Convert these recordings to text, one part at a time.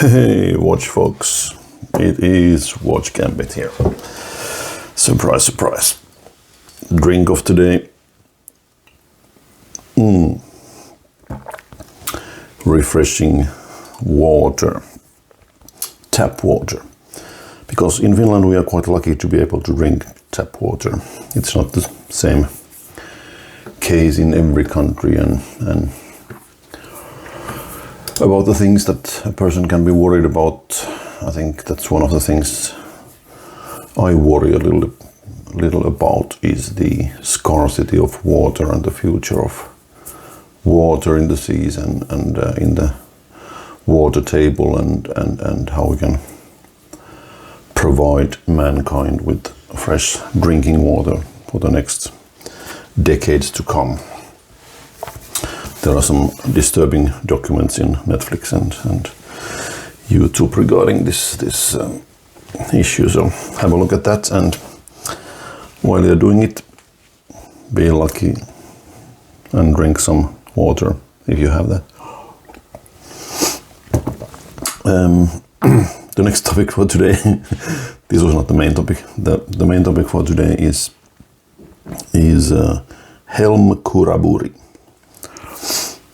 Hey, watch folks, it is Watchgambit here. Surprise, surprise. Drink of today. Refreshing water, tap water. Because in Finland we are quite lucky to be able to drink tap water. It's not the same case in every country, and about the things that a person can be worried about, I think that's one of the things I worry a little about is the scarcity of water and the future of water in the seas and in the water table and how we can provide mankind with fresh drinking water for the next decades to come. There are some disturbing documents in Netflix and YouTube regarding this issue, so have a look at that, and while you're doing it, be lucky and drink some water if you have that. The next topic for today, this was not the main topic. The main topic for today is HELM Khuraburi.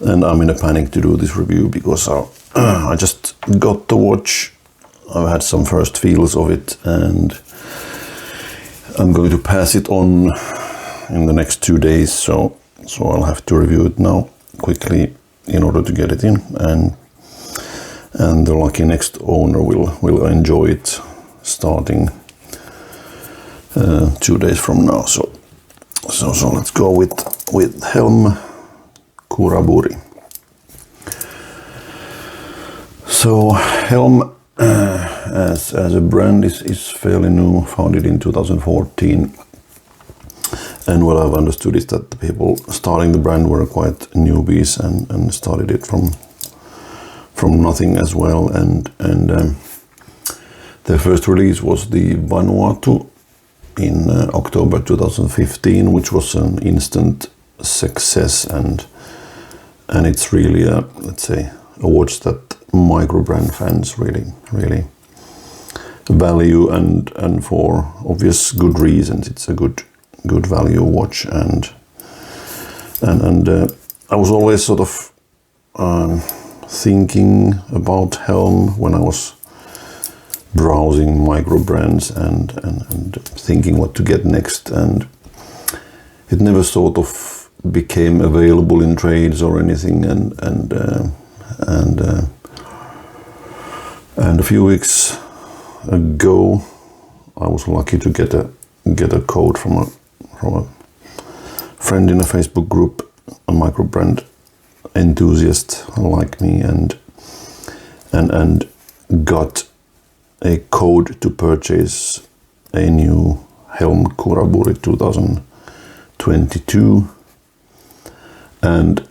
And I'm in a panic to do this review because I just got the watch. I've had some first feels of it and I'm going to pass it on in the next 2 days. So I'll have to review it now quickly in order to get it in, and the lucky next owner will enjoy it starting 2 days from now. So let's go with HELM Khuraburi. So HELM as a brand is fairly new, founded in 2014, and what I've understood is that the people starting the brand were quite newbies and started it from nothing as well, and their first release was the Vanuatu in October 2015, which was an instant success, and it's really let's say a watch that micro brand fans really value, and for obvious good reasons. It's a good value watch, and I was always sort of thinking about HELM when I was browsing micro brands and thinking what to get next, and it never sort of became available in trades or anything, and a few weeks ago I was lucky to get a code from a friend in a Facebook group, a micro brand enthusiast like me, and got a code to purchase a new HELM Khuraburi 2022, and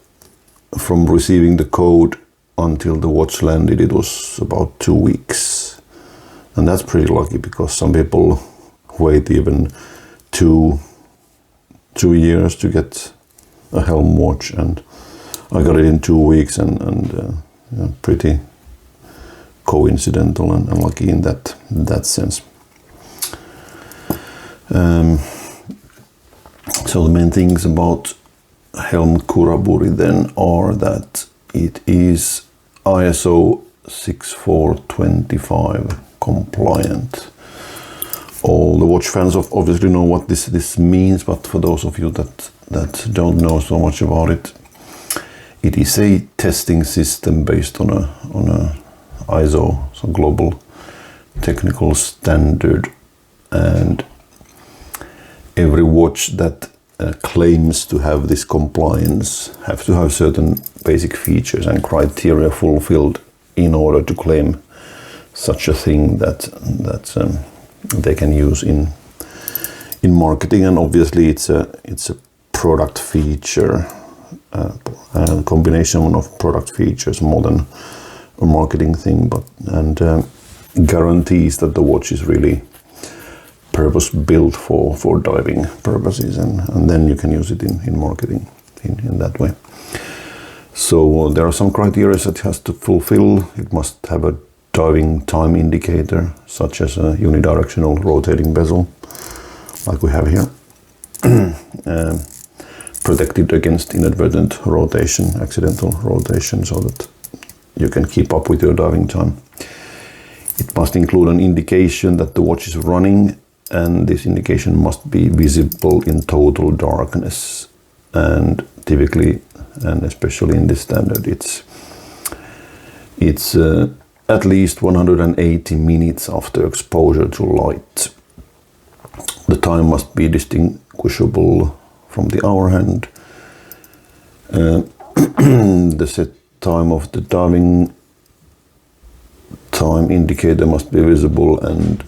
from receiving the code until the watch landed it was about 2 weeks, and that's pretty lucky because some people wait even two years to get a HELM watch, and I got it in 2 weeks, and pretty coincidental and lucky in that sense. So the main things about HELM Khuraburi then are that it is ISO 6425 compliant. All the watch fans obviously know what this means, but for those of you that don't know so much about it, it is a testing system based on a ISO, so global technical standard, and every watch that claims to have this compliance have to have certain basic features and criteria fulfilled in order to claim such a thing that they can use in marketing. And obviously it's a product feature, a combination of product features more than a marketing thing, and guarantees that the watch is really purpose built for diving purposes, and then you can use it in marketing in that way. So there are some criteria that it has to fulfill. It must have a diving time indicator, such as a unidirectional rotating bezel, like we have here, protected against inadvertent rotation, accidental rotation, so that you can keep up with your diving time. It must include an indication that the watch is running, and this indication must be visible in total darkness. And typically, and especially in this standard, it's at least 180 minutes after exposure to light. The time must be distinguishable from the hour hand. The set time of the diving time indicator must be visible, and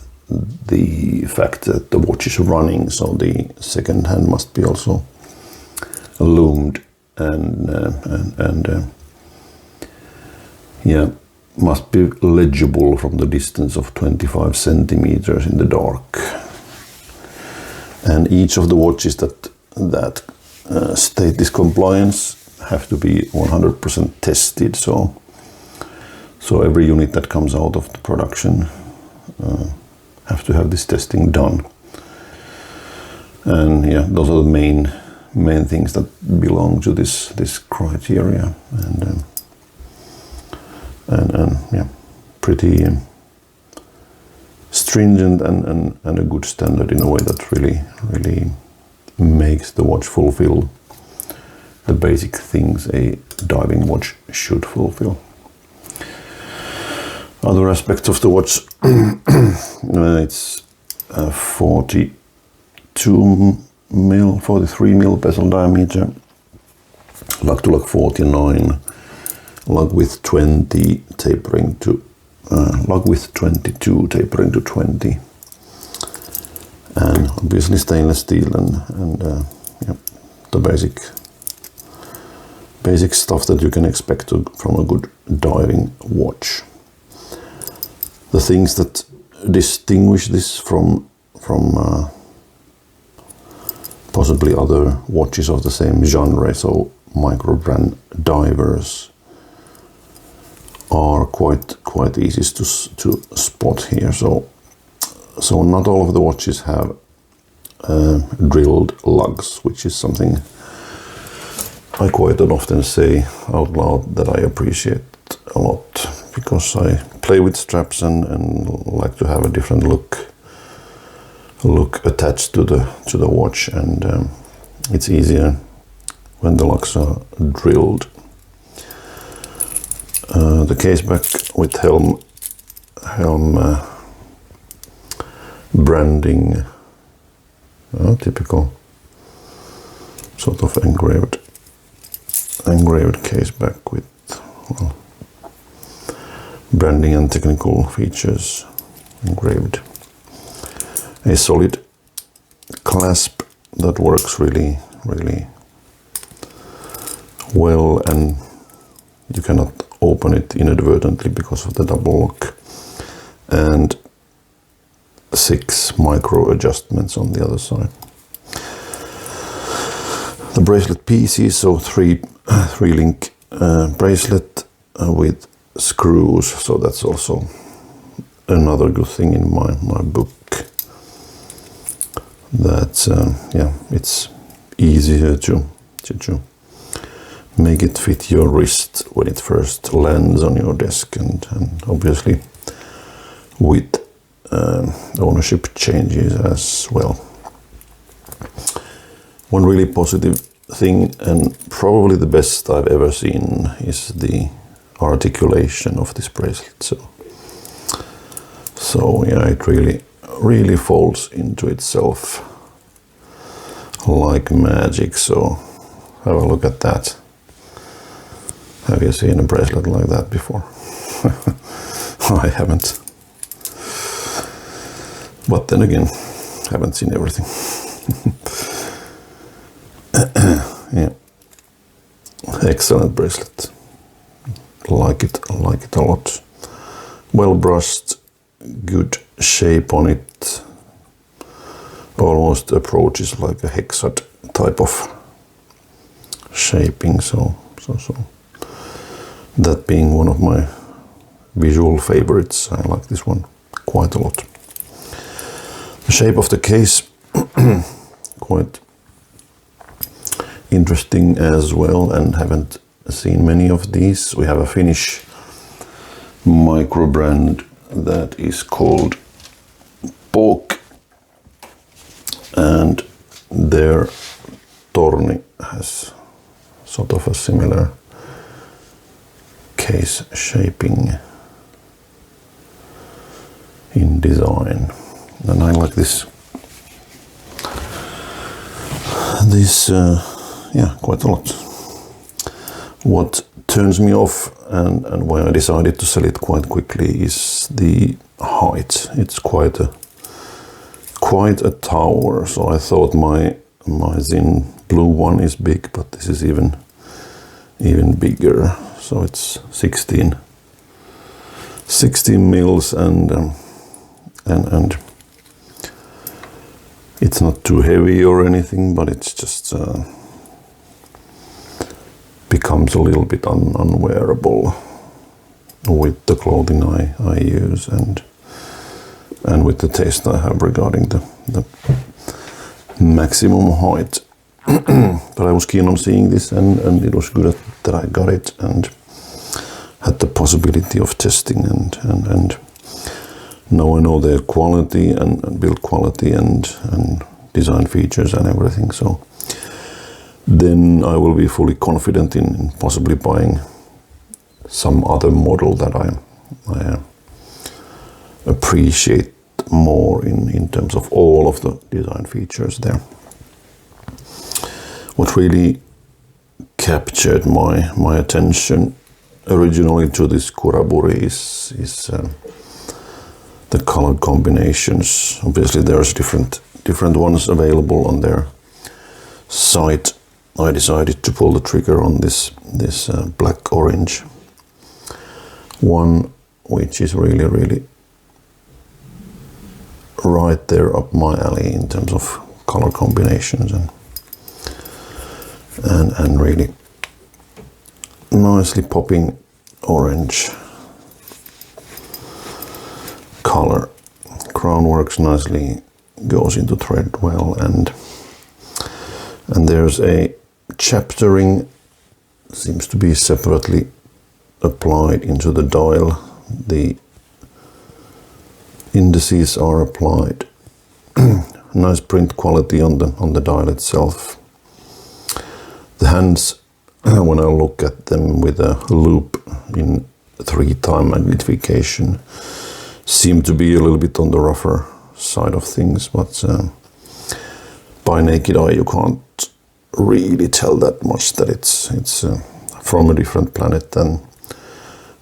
the fact that the watch is running, so the second hand must be also illumined, and yeah, must be legible from the distance of 25 centimeters in the dark. And each of the watches that state this compliance have to be 100% tested. So every unit that comes out of the production have to have this testing done. And yeah, those are the main things that belong to this criteria. And yeah, pretty stringent and a good standard in a way that really makes the watch fulfill the basic things a diving watch should fulfill. Other aspects of the watch, it's 43 mil bezel diameter, lug to lug 49, lug width 20 tapering to lug width 22 tapering to 20, and obviously stainless steel and yeah, the basic stuff that you can expect from a good diving watch. The things that distinguish this from possibly other watches of the same genre, so micro brand divers, are quite easy to spot here. So not all of the watches have drilled lugs, which is something I quite often say out loud that I appreciate a lot, because I play with straps and like to have a different look attached to the watch, and it's easier when the lugs are drilled. The case back with HELM branding, typical sort of engraved case back with, well, branding and technical features engraved. A solid clasp that works really well, and you cannot open it inadvertently because of the double lock, and 6 micro adjustments on the other side. The bracelet pieces, so three link bracelet with screws, so that's also another good thing in my book, that yeah, it's easier to make it fit your wrist when it first lands on your desk, and obviously with ownership changes as well. One really positive thing, and probably the best I've ever seen, is the articulation of this bracelet. So yeah, it really folds into itself like magic. So have a look at that. Have you seen a bracelet like that before? I haven't. But then again, haven't seen everything. Yeah, excellent bracelet. Like it a lot. Well brushed, good shape on it. Almost approaches like a hexad type of shaping. So that being one of my visual favorites. I like this one quite a lot. The shape of the case, quite interesting as well, and haven't seen many of these. We have a Finnish micro brand that is called Poke, and their Torni has sort of a similar case shaping in design, and I like this yeah, quite a lot. What turns me off and why I decided to sell it quite quickly is the height. It's quite a tower, so I thought my Zin blue one is big, but this is even bigger. So it's 16 mils, and it's not too heavy or anything, but it's just becomes a little bit unwearable with the clothing I use and with the taste I have regarding the maximum height. But I was keen on seeing this, and it was good that I got it and had the possibility of testing, and now I know their quality and build quality and design features and everything, so then I will be fully confident in possibly buying some other model that I appreciate more in terms of all of the design features there. What really captured my attention originally to this Khuraburi is the color combinations. Obviously there's different ones available on their site. I decided to pull the trigger on this black orange one, which is really right there up my alley in terms of color combinations and really nicely popping orange color. Crown works nicely, goes into thread well, and there's a chaptering, seems to be separately applied into the dial. The indices are applied. Nice print quality on the dial itself. The hands, when I look at them with a loop in 3x magnification, seem to be a little bit on the rougher side of things, but by naked eye you can't really tell that much that it's from a different planet than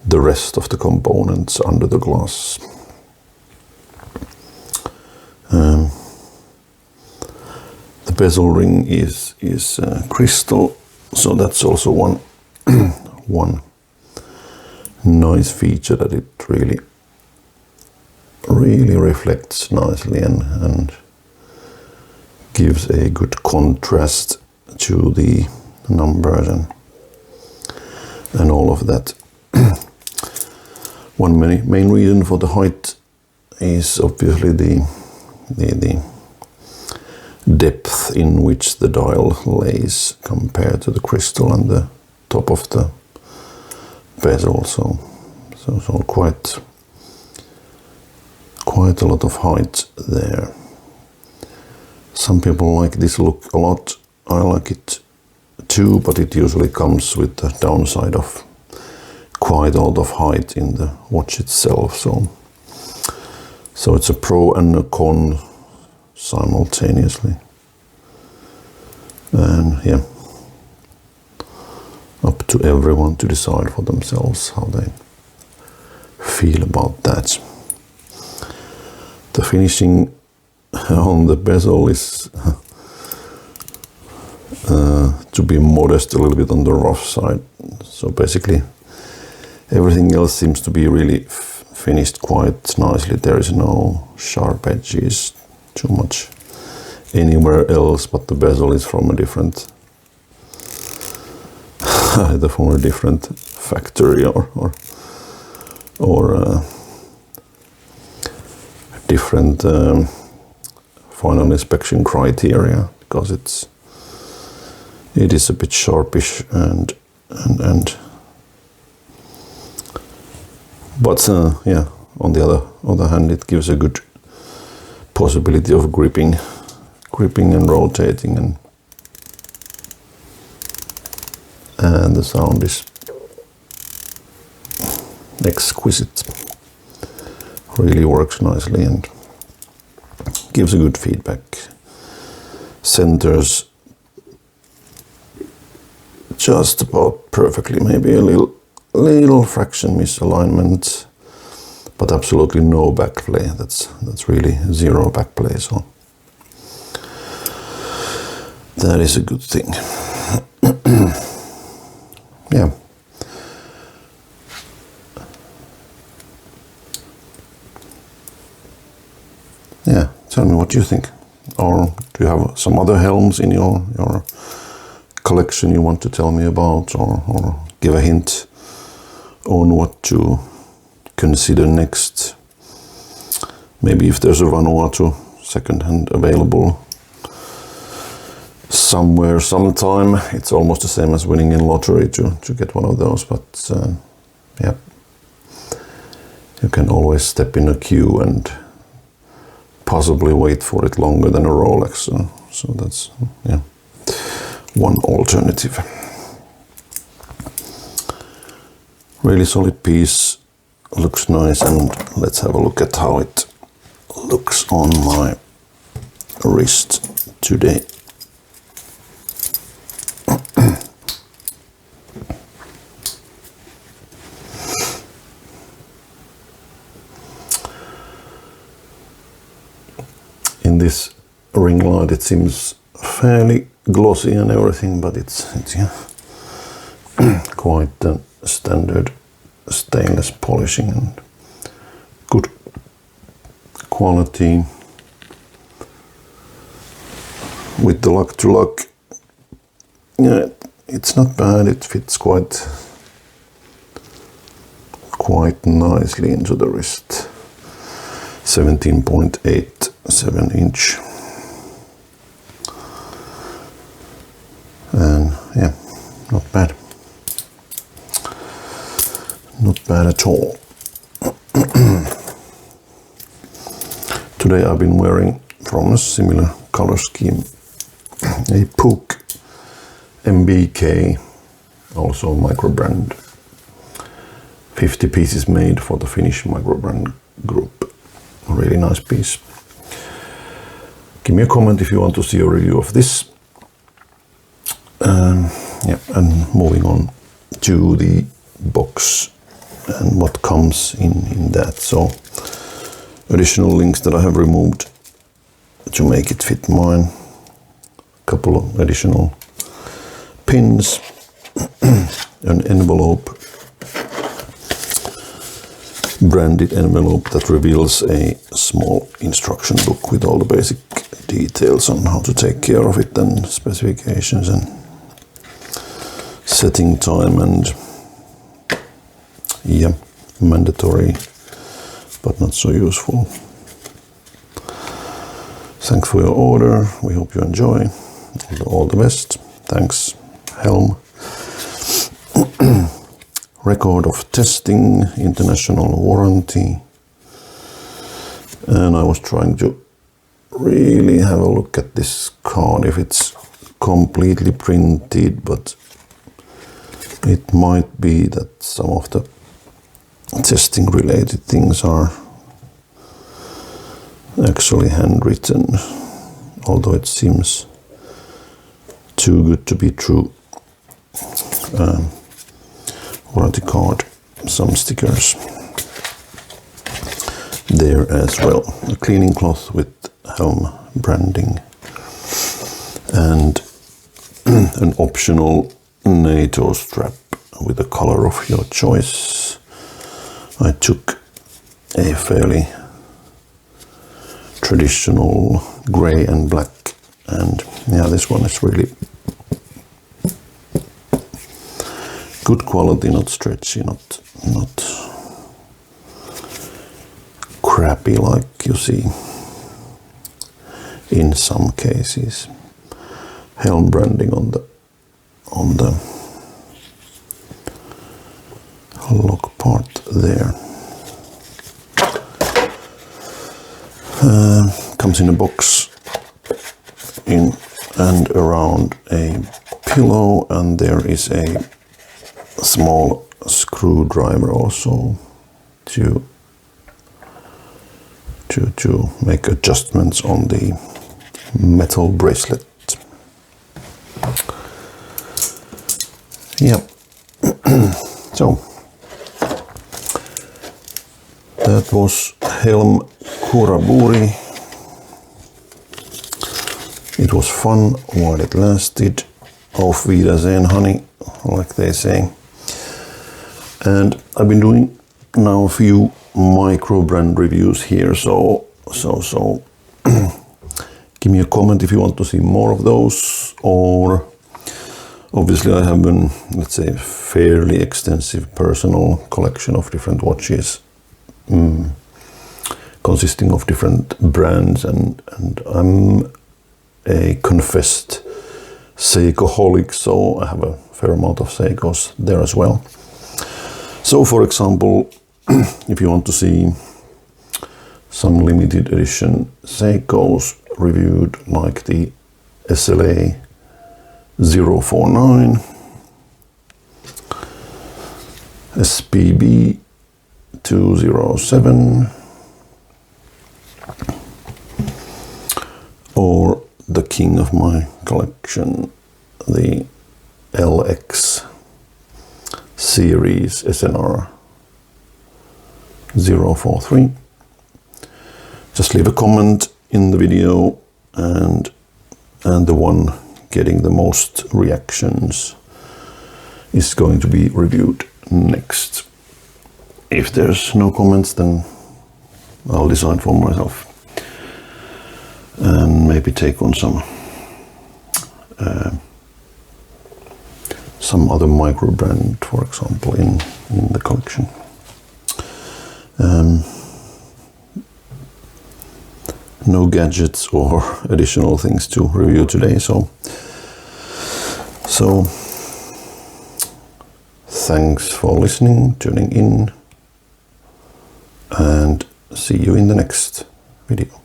the rest of the components under the glass. The bezel ring is crystal, so that's also one nice feature, that it really reflects nicely and gives a good contrast to the numbers and all of that. One main reason for the height is obviously the depth in which the dial lays compared to the crystal and the top of the bezel. So quite a lot of height there. Some people like this look a lot. I like it too, but it usually comes with the downside of quite a lot of height in the watch itself. So it's a pro and a con simultaneously. And yeah, up to everyone to decide for themselves how they feel about that. The finishing on the bezel is to be modest, a little bit on the rough side. So basically everything else seems to be really finished quite nicely. There is no sharp edges too much anywhere else, but the bezel is from a different either from a different factory or or different final inspection criteria, because it is a bit sharpish and but yeah, on the other hand, it gives a good possibility of gripping and rotating, and the sound is exquisite. Really works nicely and gives a good feedback. Centers just about perfectly, maybe a little fraction misalignment, but absolutely no backplay. That's really zero backplay, so that is a good thing. Yeah. Yeah, tell me what you think. Or do you have some other helms in your collection you want to tell me about, or give a hint on what to consider next? Maybe if there's a Vanuatu second-hand available somewhere, sometime. It's almost the same as winning in lottery to get one of those, but yeah, you can always step in a queue and possibly wait for it longer than a Rolex, so that's, yeah, one alternative. Really solid piece, looks nice, and let's have a look at how it looks on my wrist today. In this ring light it seems fairly glossy and everything, but it's yeah, quite standard stainless polishing and good quality. With the luck to luck, yeah, it's not bad. It fits quite nicely into the wrist. 17.87 inch, and yeah, not bad at all. Today I've been wearing, from a similar color scheme, a Pook MBK, also microbrand, 50 pieces made for the Finnish microbrand group. Really nice piece. Give me a comment if you want to see a review of this. Yeah, and moving on to the box and what comes in that. So, additional links that I have removed to make it fit mine. A couple of additional pins, an envelope, branded envelope that reveals a small instruction book with all the basic details on how to take care of it, and specifications and setting time, and yeah, mandatory but not so useful. Thanks for your order. We hope you enjoy. All the best. Thanks, HELM. Record of testing, international warranty, and I was trying to really have a look at this card, if it's completely printed, but it might be that some of the testing related things are actually handwritten, although it seems too good to be true. Warranty card, some stickers there as well. A cleaning cloth with HELM branding, and an optional NATO strap with the color of your choice. I took a fairly traditional grey and black, and yeah, this one is really good quality, not stretchy, not crappy like you see in some cases. HELM branding on the lock part there. Comes in a box in and around a pillow, and there is a small screwdriver also to make adjustments on the metal bracelet. Yeah. So that was HELM Khuraburi. It was fun while it lasted. Auf Wiedersehen, honey, like they say. And I've been doing now a few micro brand reviews here, so give me a comment if you want to see more of those. Or obviously I have been, let's say, fairly extensive personal collection of different watches, consisting of different brands, and I'm a confessed Seiko-holic, so I have a fair amount of Seikos there as well. So for example, if you want to see some limited edition Seikos reviewed, like the SLA 049, SPB 207, or the king of my collection, the LX series SNR 043. Just leave a comment in the video, and the one getting the most reactions is going to be reviewed next. If there's no comments, then I'll decide for myself and maybe take on some other micro brand, for example, in the collection. No gadgets or additional things to review today, so thanks for listening, tuning in, and see you in the next video.